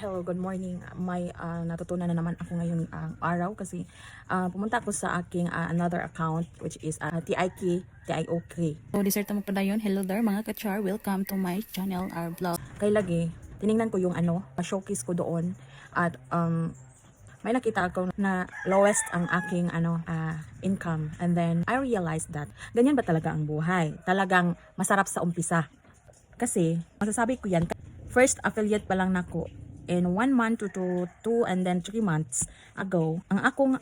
Hello, good morning. May natutunan na naman ako ngayong araw kasi pumunta ako sa aking another account which is TIK, TIOK. So, dessert mo pa dayon. Hello there mga kachar. Welcome to my channel, our vlog. Kay lagi, tiningnan ko yung showcase ko doon at may nakita ako na lowest ang aking income, and then I realized that ganyan ba talaga ang buhay? Talagang masarap sa umpisa. Kasi masasabi ko yan, first affiliate pa lang nako in 1 month to 2 and then 3 months ago, ang akong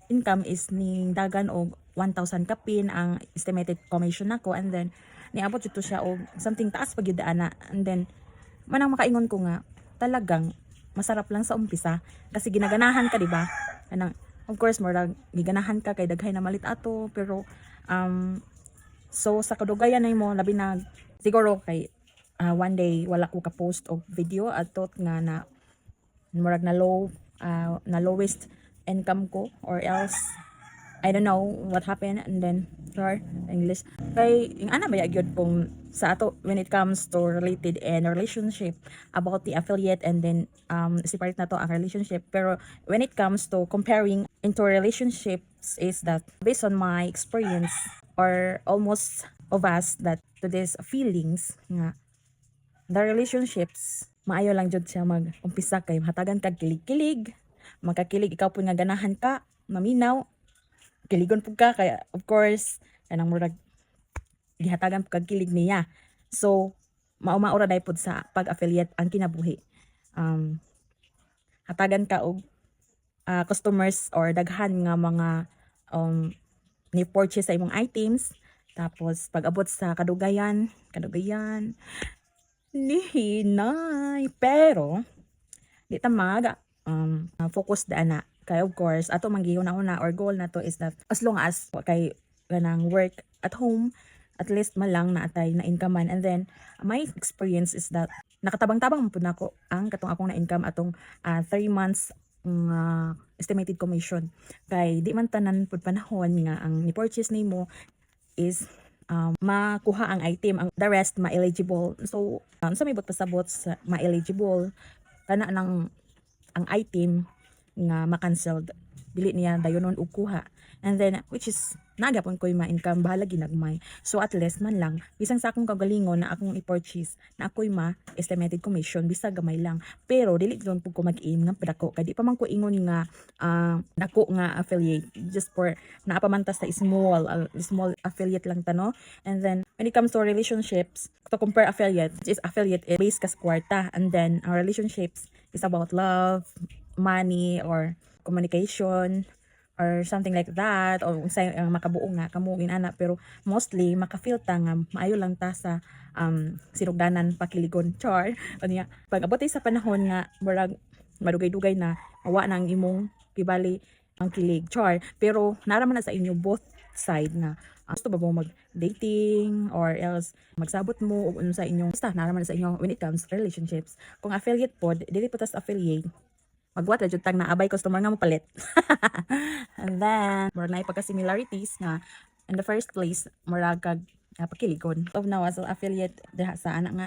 income is ning dagan og 1,000 kapin ang estimated commission nako, and then niabot jud to siya og something taas pag yun ana, and then manang makaingon ko nga talagang masarap lang sa umpisa kasi ginaganahan ka, di ba? Kanang of course murag giganahan ka kay daghay na malit ato, pero so sa kadugayan na mo labi na siguro kay one day wala ko ka-post og video atot nga na murag na lowest income ko, or else I don't know what happened, and then sorry English kay yung ana ba gyud kung sa ato when it comes to related and relationship about the affiliate, and then separate na to ang relationship, pero when it comes to comparing into relationships is that based on my experience or almost of us that to these feelings nga the relationships maayo lang jud siya mag-umpisa kay hatagan kag kilig-kilig, makakilig ikaw pud nga ganahan ka, maminaw, kiligon pud ka kaya of course kanang murag gihatagan pud kag kilig niya. So mao-maura dai pud sa pag-affiliate ang kinabuhi. Hatagan ka og customers or daghan nga mga ni purchase sa imong items, tapos pag abot sa kadugayan ni hinay, pero di ta focus da na kay of course ato manggihuna-una or goal na to is that as long as kay ganang work at home, at least malang na atay na income man. And then my experience is that nakatabang-tabang pud nako ang katong akong na income atong 3 months estimated commission, kay di man tanan pud panahon nga ang ni purchase nimo is makuha ang item, ang the rest ma-eligible. So sa may pasabot sa ma-eligible kana nang ang item nga ma-cancelled, dili niya dayonon og kuha, and then which is nagapon ko'y ma-income bahala ginagmay. So at least man lang bisang sa akong kagalingon na akong i-purchase na ako'y ma-estimated commission bisa gamay lang, pero dili doon pud ko mag-aim nga padako kay di pa man ko ingon nga dako nga affiliate, just for naapamantas sa small affiliate lang tano. And then when it comes to relationships, to compare affiliate, which is affiliate is based kas kwarta, and then our relationships is about love, money, or communication, or something like that, o unsay ang makabuo nga kamuin ana, pero mostly makafeel ta nga maayo lang ta sa sinugdanan pakiligon char o niya pag abot sa panahon nga murag madugay-dugay na awa na ang imong kibali ang kilig char, pero naraman na sa inyo both side na gusto ba mo mag-dating or else magsabot mo o sa inyong basta naraman na sa inyo when it comes to relationships. Kung affiliate pod dili po tas affiliate magwat ra jud tag na abay customer nga mopalit. And then murag na pagka-similarities nga in the first place murag kag pakiligon. So now as an affiliate diha sa ana nga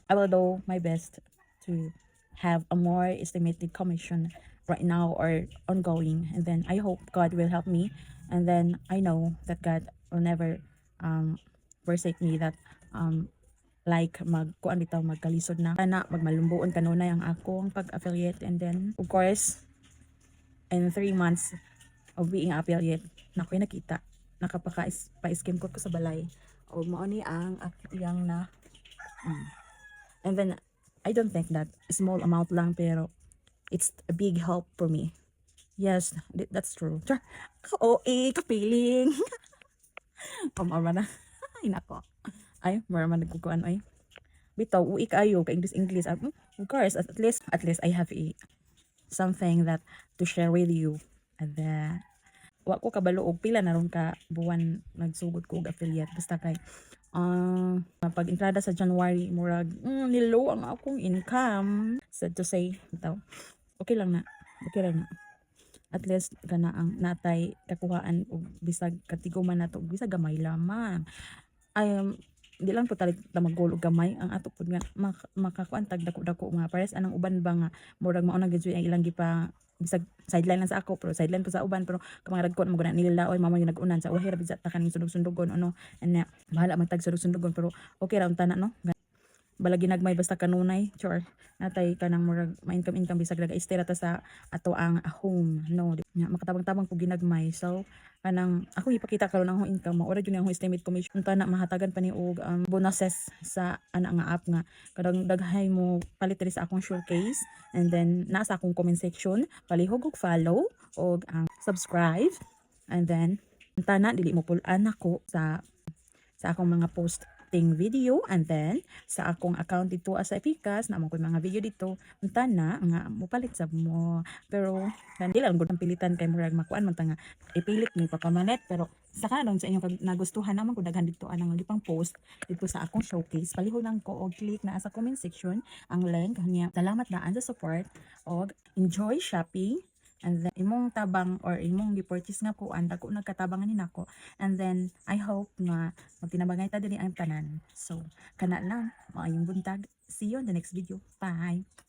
I will do my best to have a more estimated commission right now or ongoing, and then I hope God will help me, and then I know that God will never forsake me, that like magkuan bitaw magkalisod na kana magmalumbuon kanunay ang akong pag-affiliate. And then of course in 3 months of being affiliate nakoy nakita nakapaka-scheme ko sa balay o mao ni ang iyang na and then I don't think that small amount lang, pero it's a big help for me. Yes, that's true. OA kapiling. Mama na. Ay nako. Ay, mara man nagkukuan ay. Bitaw ui kaayo ka English. Of course, at least I have something that to share with you. And wa ko kabalo og pila na ron ka buwan nagsugod ko og affiliate, basta kay pag entrada sa January murag nilo ang akong income, sad to say bitaw. Okay lang na. At least kana ang natay kakuhaan og bisag katigo man nato, bisag gamay lamang. di lang po talit ta mag-goal og gamay ang ato pud nga makakuan tag dako-dako nga pares anang uban ba nga murag mao na gyud ang ilang gipa bisag sideline lang sa ako pero sideline po sa uban pero kamang ragko mo guna nila oy mama yung nag-unan sa uher bisag ta kaning sundog-sundugon ano and bahala magtag sundog-sundugon pero okay ra unta na no balagi nagmay basta kanunay chor natay kanang murag ma-income bisag naga-stay ta sa ato ang home no nga makatabang-tabang po ginagmay so kanang ako ipakita karon ang akong income maura jud ang akong estimate commission unta na mahatagan pa ni og bonuses sa ana nga app nga kadang daghay mo palit diri sa akong showcase and then nasa akong comment section palihog og follow og ang subscribe and then unta na dili mo pulan ako sa akong mga posting video and then sa akong account dito sa Epicas na mo mga video dito unta na nga mupalit sa mo pero dili lang gud ang pilitan kay murag makuan man ta nga ipilit ni papamanet pero sa kanon sa inyo kag nagustuhan naman ko daghan dito anang gipang post dito sa akong showcase palihog lang ko og click na sa comment section ang link niya salamat daan sa support og enjoy shopping. And then, imong tabang or imong gi-purchase nga ko, anda ko nagkatabangan ni nako. And then, I hope nga magtinabangay ta diri ang tanan. So, kana lang, maayong buntag. See you on the next video. Bye!